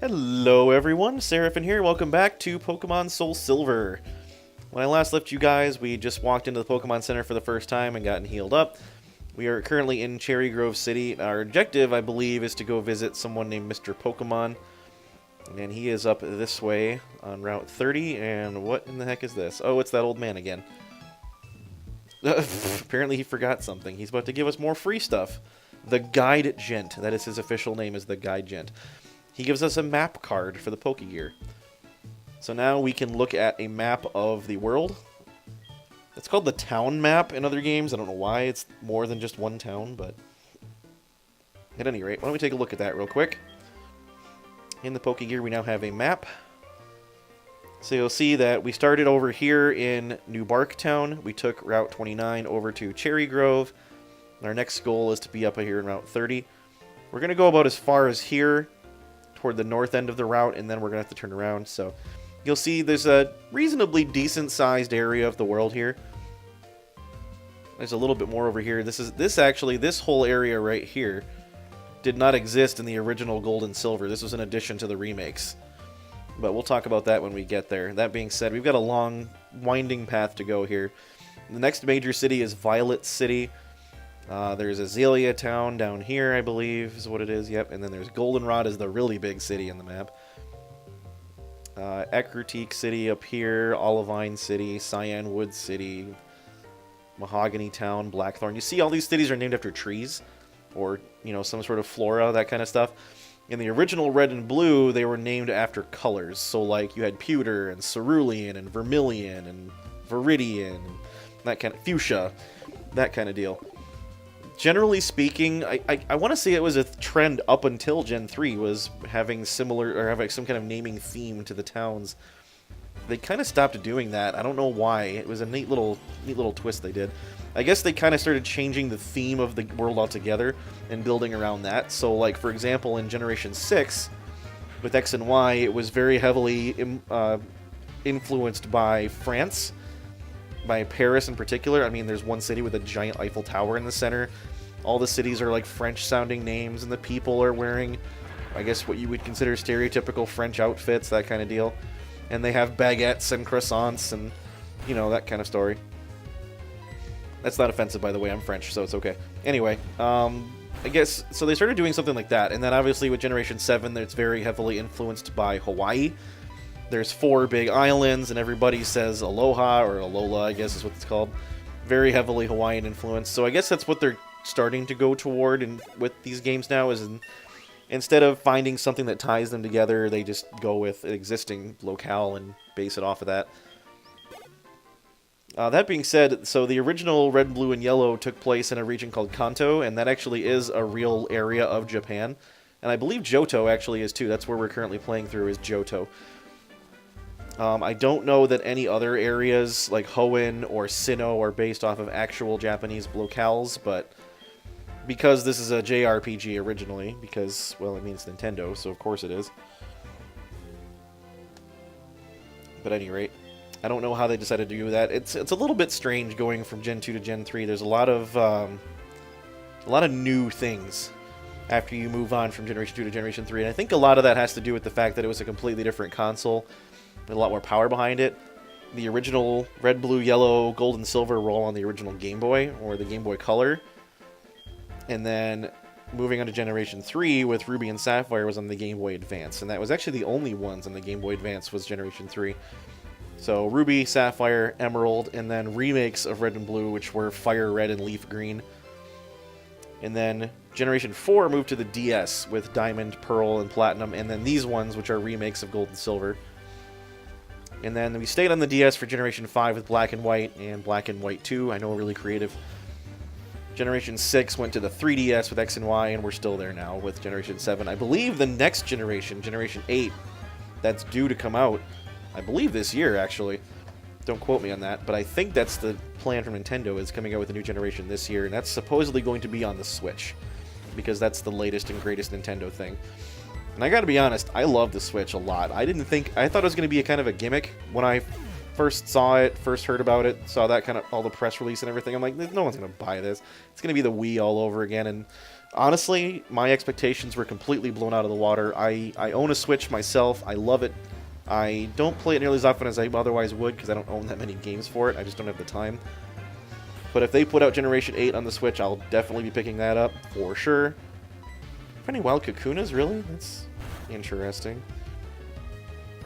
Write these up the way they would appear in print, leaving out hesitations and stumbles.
Hello everyone, Seraphin here. Welcome back to Pokemon Soul Silver. When I last left you guys, we just walked into the Pokemon Center for the first time and gotten healed up. We are currently in Cherry Grove City. Our objective, I believe, is to go visit someone named Mr. Pokemon. And he is up this way on Route 30. And what in the heck is this? Oh, it's that old man again. Apparently he forgot something. He's about to give us more free stuff. The Guide Gent. That is his official name, is the Guide Gent. He gives us a map card for the Pokegear. So now we can look at a map of the world. It's called the town map in other games. I don't know why it's more than just one town, but at any rate, why don't we take a look at that real quick. In the Pokegear, we now have a map. So you'll see that we started over here in New Bark Town. We took Route 29 over to Cherry Grove. Our next goal is to be up here in Route 30. We're going to go about as far as here, toward the north end of the route, and then we're going to have to turn around. So you'll see there's a reasonably decent-sized area of the world here. There's a little bit more over here. This whole area right here did not exist in the original Gold and Silver. This was an addition to the remakes. But we'll talk about that when we get there. That being said, we've got a long, winding path to go here. The next major city is Violet City. There's Azalea Town down here, I believe, is what it is. Yep, and then there's Goldenrod is the really big city in the map. Ecruteak City up here, Olivine City, Cyan Wood City, Mahogany Town, Blackthorn. You see all these cities are named after trees or, you know, some sort of flora, that kind of stuff. In the original Red and Blue, they were named after colors. So, like, you had Pewter and Cerulean and Vermilion and Viridian and that kind of fuchsia, that kind of deal. Generally speaking, I want to say it was a trend up until Gen 3 was having similar, or having some kind of naming theme to the towns. They kind of stopped doing that. I don't know why. It was a neat little twist they did. I guess they kind of started changing the theme of the world altogether and building around that. So, like, for example, in Generation 6, with X and Y, it was very heavily influenced by France. By Paris in particular. I mean, there's one city with a giant Eiffel Tower in the center. All the cities are like French-sounding names, and the people are wearing, I guess, what you would consider stereotypical French outfits, that kind of deal. And they have baguettes and croissants and, you know, that kind of story. That's not offensive, by the way. I'm French, so it's okay. Anyway, I guess, so they started doing something like that. And then obviously with Generation 7, it's very heavily influenced by Hawaii. There's 4 big islands, and everybody says Aloha, or Alola, I guess is what it's called. Very heavily Hawaiian influence. So I guess that's what they're starting to go toward with these games now, is instead of finding something that ties them together, they just go with an existing locale and base it off of that. That being said, so the original Red, Blue, and Yellow took place in a region called Kanto, and that actually is a real area of Japan. And I believe Johto actually is too. That's where we're currently playing through, is Johto. I don't know that any other areas like Hoenn or Sinnoh are based off of actual Japanese locales, but because this is a JRPG originally, because, well, I mean, it's Nintendo, so of course it is. But at any rate, I don't know how they decided to do that. It's a little bit strange going from Gen 2 to Gen 3. There's a lot of new things after you move on from Generation 2 to Generation 3, and I think a lot of that has to do with the fact that it was a completely different console. A lot more power behind it. The original Red, Blue, Yellow, Gold, and Silver were all on the original Game Boy, or the Game Boy Color. And then moving on to Generation 3 with Ruby and Sapphire was on the Game Boy Advance. And that was actually the only ones on the Game Boy Advance was Generation 3. So Ruby, Sapphire, Emerald, and then remakes of Red and Blue, which were Fire Red and Leaf Green. And then Generation 4 moved to the DS with Diamond, Pearl, and Platinum. And then these ones, which are remakes of Gold and Silver. And then we stayed on the DS for Generation 5 with Black and White and Black and White 2. I know, really creative. Generation 6 went to the 3DS with X and Y, and we're still there now with Generation 7. I believe the next generation, Generation 8, that's due to come out, I believe this year, actually. Don't quote me on that, but I think that's the plan from Nintendo, is coming out with a new generation this year, and that's supposedly going to be on the Switch, because that's the latest and greatest Nintendo thing. And I gotta be honest, I love the Switch a lot. I thought it was gonna be a kind of a gimmick when I first saw it, first heard about it, saw that kind of, all the press release and everything. I'm like, no one's gonna buy this. It's gonna be the Wii all over again, and Honestly, my expectations were completely blown out of the water. I own a Switch myself. I love it. I don't play it nearly as often as I otherwise would because I don't own that many games for it. I just don't have the time. But if they put out Generation 8 on the Switch, I'll definitely be picking that up for sure. Finding wild Kakunas, really? That's interesting.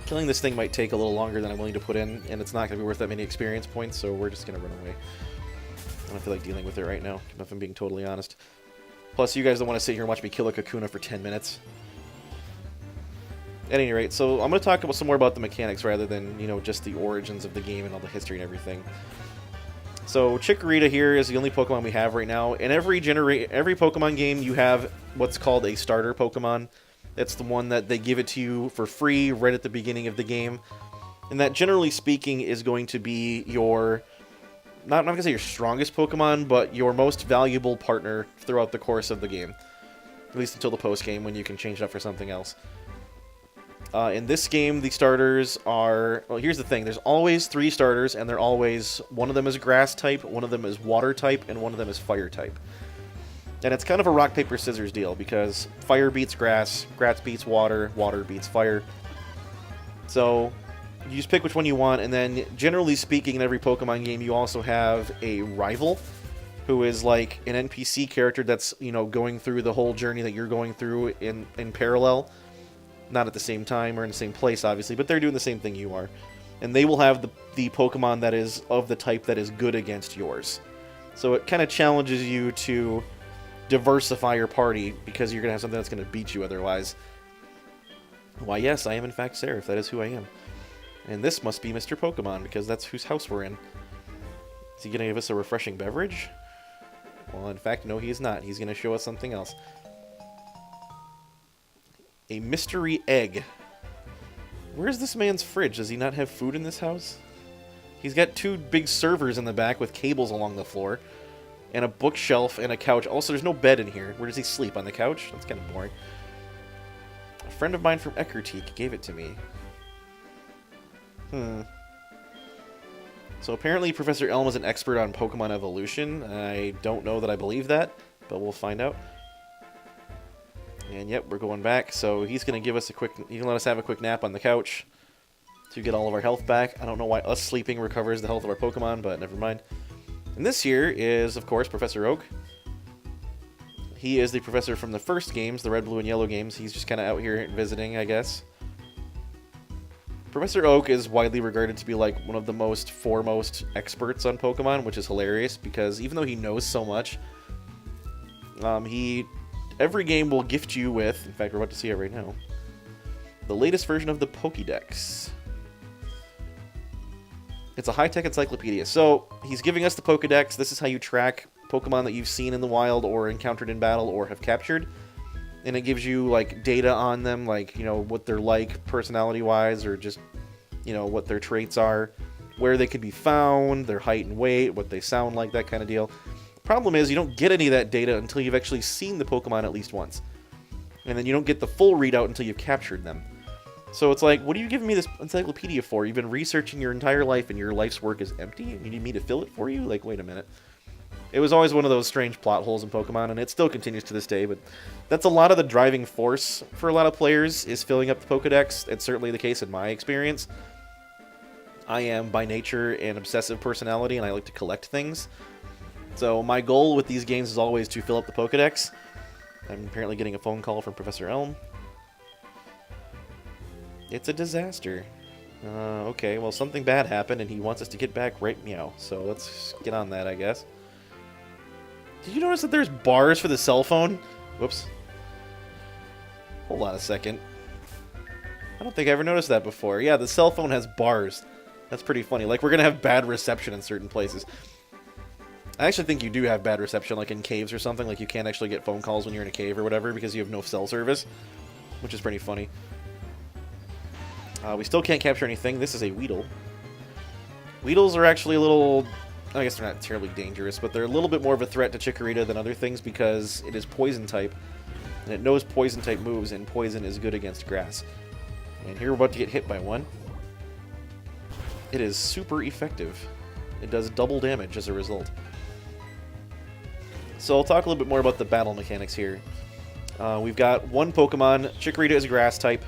Killing this thing might take a little longer than I'm willing to put in, and it's not going to be worth that many experience points, so we're just going to run away. I don't feel like dealing with it right now, if I'm being totally honest. Plus, you guys don't want to sit here and watch me kill a Kakuna for 10 minutes. At any rate, so I'm going to talk about some more about the mechanics rather than, you know, just the origins of the game and all the history and everything. So, Chikorita here is the only Pokemon we have right now. In every Pokemon game, you have what's called a starter Pokemon. That's the one that they give it to you for free right at the beginning of the game. And that, generally speaking, is going to be your... not going to say your strongest Pokemon, but your most valuable partner throughout the course of the game. At least until the post-game, when you can change it up for something else. In this game, the starters are... well, here's the thing. There's always 3 starters, and they're always... one of them is grass type, one of them is water type, and one of them is fire type. And it's kind of a rock, paper, scissors deal, because fire beats grass, grass beats water, water beats fire. So, you just pick which one you want, and then, generally speaking, in every Pokemon game, you also have a rival, who is like an NPC character that's, you know, going through the whole journey that you're going through in parallel. Not at the same time or in the same place, obviously, but they're doing the same thing you are. And they will have the Pokemon that is of the type that is good against yours. So it kind of challenges you to diversify your party, because you're going to have something that's going to beat you otherwise. Why, yes, I am in fact Seraph. That is who I am. And this must be Mr. Pokemon, because that's whose house we're in. Is he going to give us a refreshing beverage? Well, in fact, no, he is not. He's going to show us something else. A mystery egg. Where's this man's fridge? Does he not have food in this house? He's got 2 big servers in the back with cables along the floor. And a bookshelf and a couch. Also, there's no bed in here. Where does he sleep? On the couch? That's kind of boring. A friend of mine from Eckerteak gave it to me. So apparently Professor Elm is an expert on Pokemon evolution. I don't know that I believe that, but we'll find out. And yep, we're going back. So he's going to give us a quick... he can let us have a quick nap on the couch to get all of our health back. I don't know why us sleeping recovers the health of our Pokemon, but never mind. And this here is, of course, Professor Oak. He is the professor from the first games, the red, blue, and yellow games. He's just kind of out here visiting, I guess. Professor Oak is widely regarded to be like one of the most foremost experts on Pokemon, which is hilarious because even though he knows so much, every game will gift you with, in fact, we're about to see it right now, the latest version of the Pokédex. It's a high-tech encyclopedia. So, he's giving us the Pokédex. This is how you track Pokemon that you've seen in the wild or encountered in battle or have captured. And it gives you, like, data on them, like, you know, what they're like personality-wise or just, you know, what their traits are, where they can be found, their height and weight, what they sound like, that kind of deal. Problem is, you don't get any of that data until you've actually seen the Pokemon at least once. And then you don't get the full readout until you've captured them. So it's like, what are you giving me this encyclopedia for? You've been researching your entire life and your life's work is empty? And you need me to fill it for you? Like, wait a minute. It was always one of those strange plot holes in Pokemon, and it still continues to this day, but that's a lot of the driving force for a lot of players, is filling up the Pokedex. It's certainly the case in my experience. I am, by nature, an obsessive personality, and I like to collect things. So my goal with these games is always to fill up the Pokedex. I'm apparently getting a phone call from Professor Elm. It's a disaster. Okay, well, something bad happened, and he wants us to get back right meow. So let's get on that, I guess. Did you notice that there's bars for the cell phone? Whoops. Hold on a second. I don't think I ever noticed that before. Yeah, the cell phone has bars. That's pretty funny. Like, we're going to have bad reception in certain places. I actually think you do have bad reception, like in caves or something. Like, you can't actually get phone calls when you're in a cave or whatever because you have no cell service, which is pretty funny. We still can't capture anything. This is a Weedle. Weedles are actually a little... I guess they're not terribly dangerous, but they're a little bit more of a threat to Chikorita than other things because it is poison type. And it knows poison type moves, and poison is good against grass. And here we're about to get hit by one. It is super effective. It does double damage as a result. So I'll talk a little bit more about the battle mechanics here. We've got one Pokemon. Chikorita is a grass type.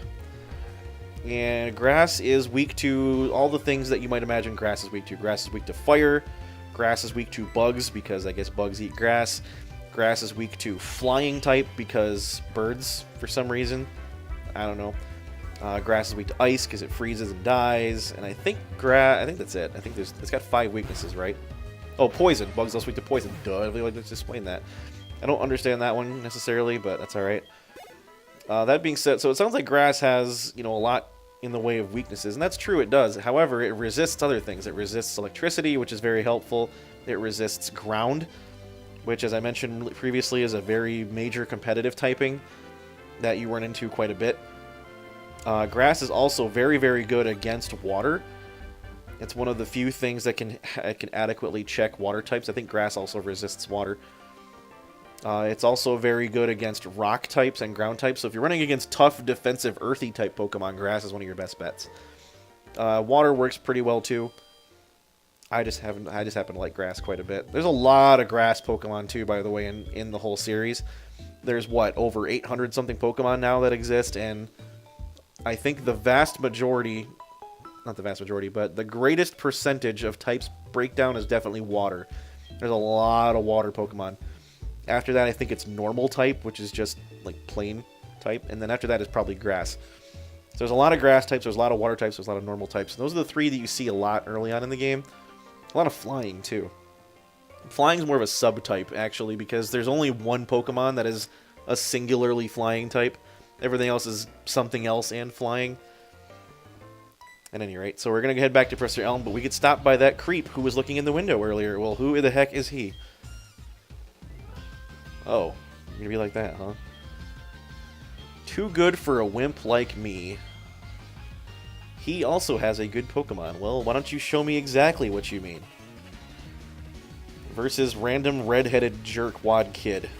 And grass is weak to all the things that you might imagine grass is weak to. Grass is weak to fire. Grass is weak to bugs because I guess bugs eat grass. Grass is weak to flying type because birds, for some reason. I don't know. Grass is weak to ice because it freezes and dies. And I think that's it. I think it's got 5 weaknesses, right? Oh, poison. Bugs also weak to poison. Duh, I really like to explain that. I don't understand that one necessarily, but that's alright. That being said, so it sounds like grass has, a lot in the way of weaknesses, and that's true, it does. However, it resists other things. It resists electricity, which is very helpful. It resists ground, which, as I mentioned previously, is a very major competitive typing that you run into quite a bit. Grass is also very, very good against water. It's one of the few things that can adequately check water types. I think grass also resists water. It's also very good against rock types and ground types. So if you're running against tough, defensive, earthy type Pokemon, grass is one of your best bets. Water works pretty well too. I just happen to like grass quite a bit. There's a lot of grass Pokemon too, by the way, in the whole series. There's over 800 something Pokemon now that exist, and I think the vast majority, not the vast majority, but the greatest percentage of types breakdown is definitely water. There's a lot of water Pokemon. After that, I think it's normal type, which is just like plain type. And then after that is probably grass. So there's a lot of grass types, there's a lot of water types, there's a lot of normal types. And those are the 3 that you see a lot early on in the game. A lot of flying, too. Flying is more of a sub-type, actually, because there's only one Pokemon that is a singularly flying type. Everything else is something else and flying. At any rate, so we're going to head back to Professor Elm, but we get stopped by that creep who was looking in the window earlier. Well, who the heck is he? Oh, you're gonna be like that, huh? Too good for a wimp like me. He also has a good Pokemon. Well, why don't you show me exactly what you mean? Versus random red-headed jerkwad kid.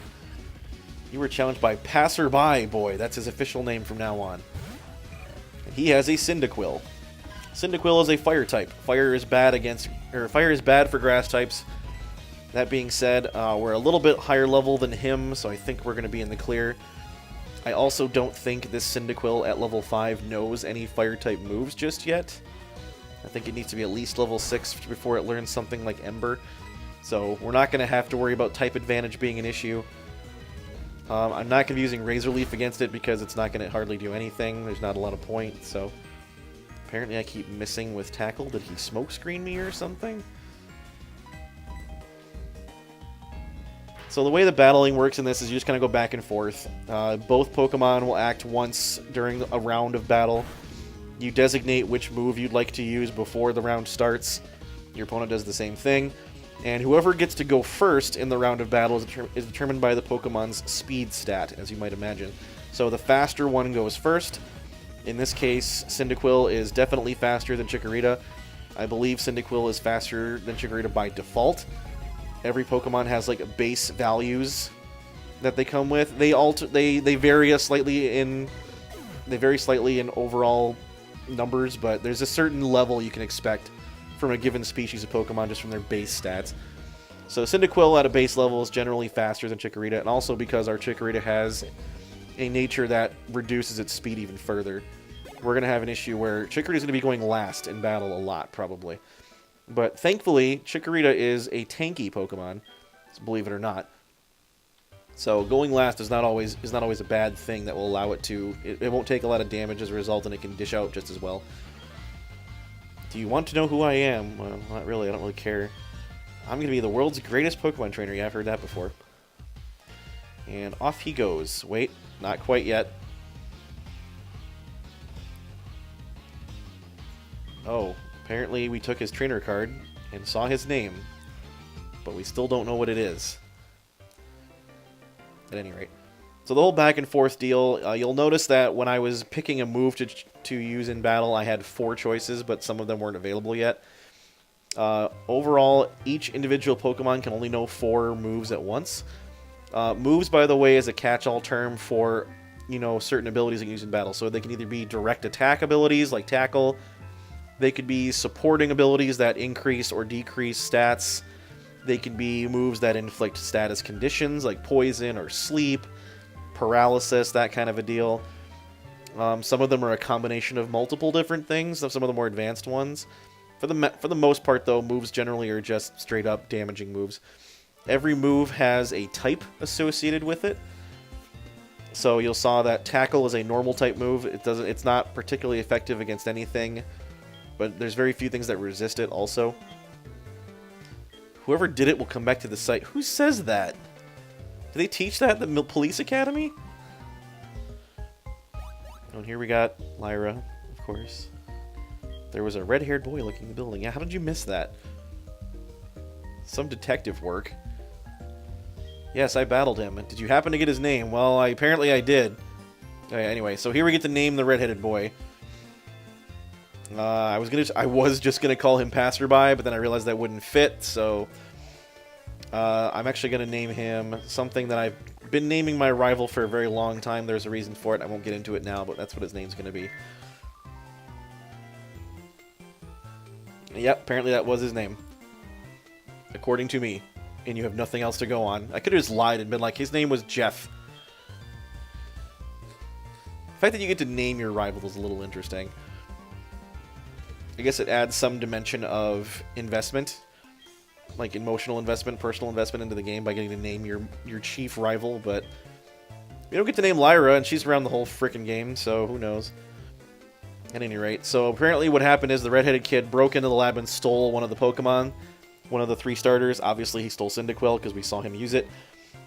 You were challenged by Passerby Boy. That's his official name from now on. He has a Cyndaquil. Cyndaquil is a fire type. Fire is bad for grass types. That being said, we're a little bit higher level than him, so I think we're going to be in the clear. I also don't think this Cyndaquil at level 5 knows any fire-type moves just yet. I think it needs to be at least level 6 before it learns something like Ember. So we're not going to have to worry about type advantage being an issue. I'm not going to be using Razor Leaf against it because it's not going to hardly do anything. There's not a lot of point, so... Apparently I keep missing with Tackle. Did he smokescreen me or something? So the way the battling works in this is you just kind of go back and forth. Both Pokemon will act once during a round of battle. You designate which move you'd like to use before the round starts. Your opponent does the same thing. And whoever gets to go first in the round of battle is determined by the Pokemon's speed stat, as you might imagine. So the faster one goes first. In this case, Cyndaquil is definitely faster than Chikorita. I believe Cyndaquil is faster than Chikorita by default. Every Pokemon has like base values that they come with. They vary slightly in overall numbers, but there's a certain level you can expect from a given species of Pokemon just from their base stats. So Cyndaquil at a base level is generally faster than Chikorita, and also because our Chikorita has a nature that reduces its speed even further. We're going to have an issue where Chikorita is going to be going last in battle a lot, probably. But thankfully, Chikorita is a tanky Pokemon, believe it or not. So going last is not always a bad thing that will allow it to... It won't take a lot of damage as a result, and it can dish out just as well. Do you want to know who I am? Well, not really. I don't really care. I'm going to be the world's greatest Pokemon trainer. Yeah, I've heard that before. And off he goes. Wait, not quite yet. Oh, apparently we took his trainer card and saw his name, but we still don't know what it is. At any rate. So the whole back and forth deal, you'll notice that when I was picking a move to use in battle, I had 4 choices, but some of them weren't available yet. Overall, each individual Pokemon can only know 4 moves at once. Moves, by the way, is a catch-all term for, certain abilities you can use in battle. So they can either be direct attack abilities, like Tackle. They could be supporting abilities that increase or decrease stats. They can be moves that inflict status conditions like poison or sleep, paralysis, that kind of a deal. Some of them are a combination of multiple different things, some of the more advanced ones. For the most part, though, moves generally are just straight up damaging moves. Every move has a type associated with it. So you'll saw that tackle is a normal type move. It's not particularly effective against anything, but there's very few things that resist it also. Whoever did it will come back to the site. Who says that? Do they teach that at the police academy? Oh, and here we got Lyra, of course. There was a red-haired boy looking in the building. Yeah, how did you miss that? Some detective work. Yes, I battled him. Did you happen to get his name? Well, apparently I did. Okay, anyway, so here we get to name the red-headed boy. I was just gonna call him Passerby, but then I realized that wouldn't fit, so I'm actually gonna name him something that I've been naming my rival for a very long time. There's a reason for it. I won't get into it now, but that's what his name's gonna be. Yep, apparently that was his name. According to me. And you have nothing else to go on. I could have just lied and been like, his name was Jeff. The fact that you get to name your rival is a little interesting. I guess it adds some dimension of investment. Like emotional investment, personal investment into the game by getting to name your chief rival, but you don't get to name Lyra, and she's around the whole frickin' game, so who knows. At any rate, so apparently what happened is the redheaded kid broke into the lab and stole one of the Pokemon. One of the 3 starters. Obviously, he stole Cyndaquil because we saw him use it.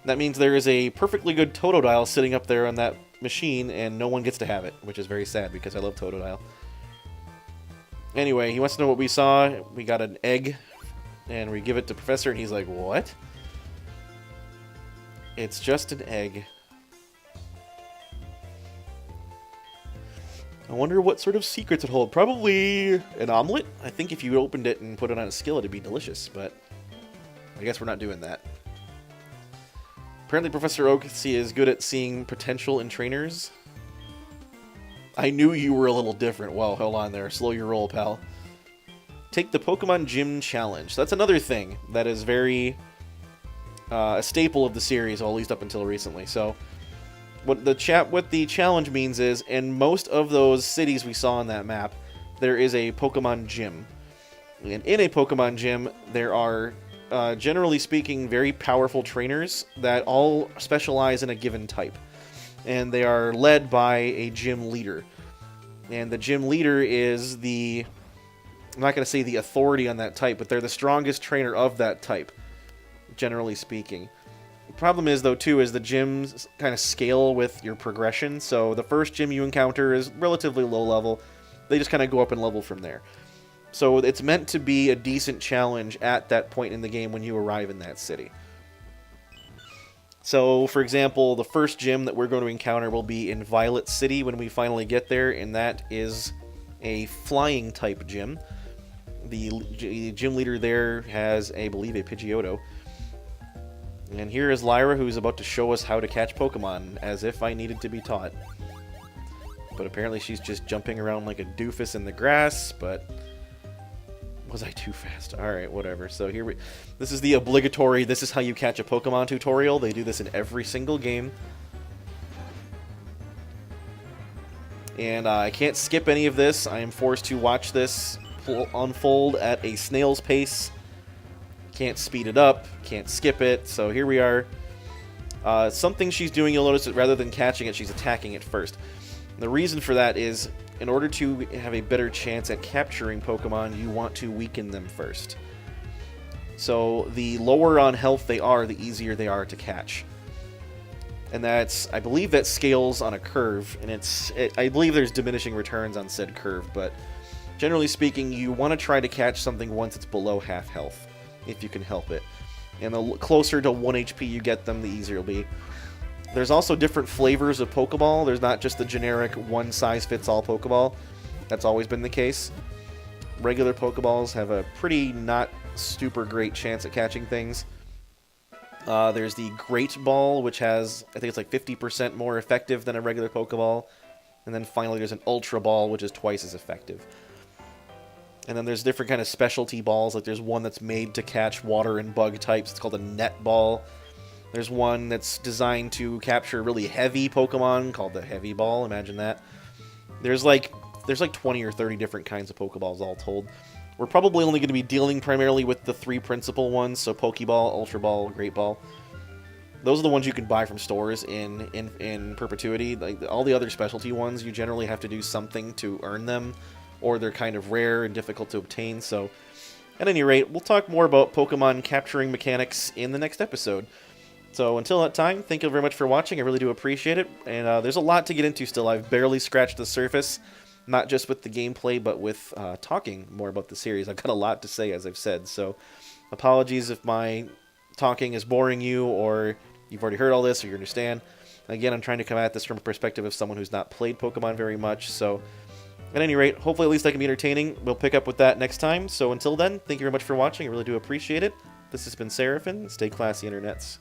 That means there is a perfectly good Totodile sitting up there on that machine, and no one gets to have it, which is very sad because I love Totodile. Anyway, he wants to know what we saw. We got an egg, and we give it to Professor, and he's like, what? It's just an egg. I wonder what sort of secrets it holds. Probably an omelet? I think if you opened it and put it on a skillet, it'd be delicious, but I guess we're not doing that. Apparently Professor Oak is good at seeing potential in trainers. I knew you were a little different. Whoa, hold on there. Slow your roll, pal. Take the Pokemon Gym Challenge. That's another thing that is very a staple of the series, well, at least up until recently. So what the challenge means is, in most of those cities we saw on that map, there is a Pokemon gym. And in a Pokemon gym, there are, generally speaking, very powerful trainers that all specialize in a given type. And they are led by a gym leader. And the gym leader is I'm not going to say the authority on that type, but they're the strongest trainer of that type, generally speaking. The problem is, though, too, is the gyms kind of scale with your progression. So the first gym you encounter is relatively low level. They just kind of go up in level from there. So it's meant to be a decent challenge at that point in the game when you arrive in that city. So, for example, the first gym that we're going to encounter will be in Violet City when we finally get there, and that is a flying type gym. The gym leader there has, I believe, a Pidgeotto. And here is Lyra, who's about to show us how to catch Pokemon, as if I needed to be taught. But apparently she's just jumping around like a doofus in the grass, but was I too fast? Alright, whatever. So this is the obligatory, this is how you catch a Pokemon tutorial. They do this in every single game. And I can't skip any of this. I am forced to watch this unfold at a snail's pace. Can't speed it up, can't skip it, so here we are. Something she's doing, you'll notice that rather than catching it, she's attacking it first. And the reason for that is, in order to have a better chance at capturing Pokemon, you want to weaken them first. So the lower on health they are, the easier they are to catch. And I believe that scales on a curve, and I believe there's diminishing returns on said curve, but generally speaking, you want to try to catch something once it's below half health, if you can help it. And the closer to 1 HP you get them, the easier it'll be. There's also different flavors of Pokeball. There's not just the generic one-size-fits-all Pokeball. That's always been the case. Regular Pokeballs have a pretty not super great chance at catching things. There's the Great Ball, which has, I think it's like 50% more effective than a regular Pokeball. And then finally there's an Ultra Ball, which is twice as effective. And then there's different kind of specialty balls. Like there's one that's made to catch water and bug types. It's called a net ball. There's one that's designed to capture really heavy Pokemon called the heavy ball. Imagine that. There's like 20 or 30 different kinds of Pokeballs all told. We're probably only going to be dealing primarily with the 3 principal ones, so Pokeball, Ultra Ball, Great Ball. Those are the ones you can buy from stores in perpetuity. Like all the other specialty ones, you generally have to do something to earn them, or they're kind of rare and difficult to obtain. So, at any rate, we'll talk more about Pokemon capturing mechanics in the next episode. So until that time, thank you very much for watching. I really do appreciate it. And there's a lot to get into still. I've barely scratched the surface, not just with the gameplay, but with talking more about the series. I've got a lot to say, as I've said. So apologies if my talking is boring you, or you've already heard all this, or you understand. Again, I'm trying to come at this from a perspective of someone who's not played Pokemon very much. So at any rate, hopefully at least I can be entertaining. We'll pick up with that next time. So until then, thank you very much for watching. I really do appreciate it. This has been Seraphin. Stay classy, internets.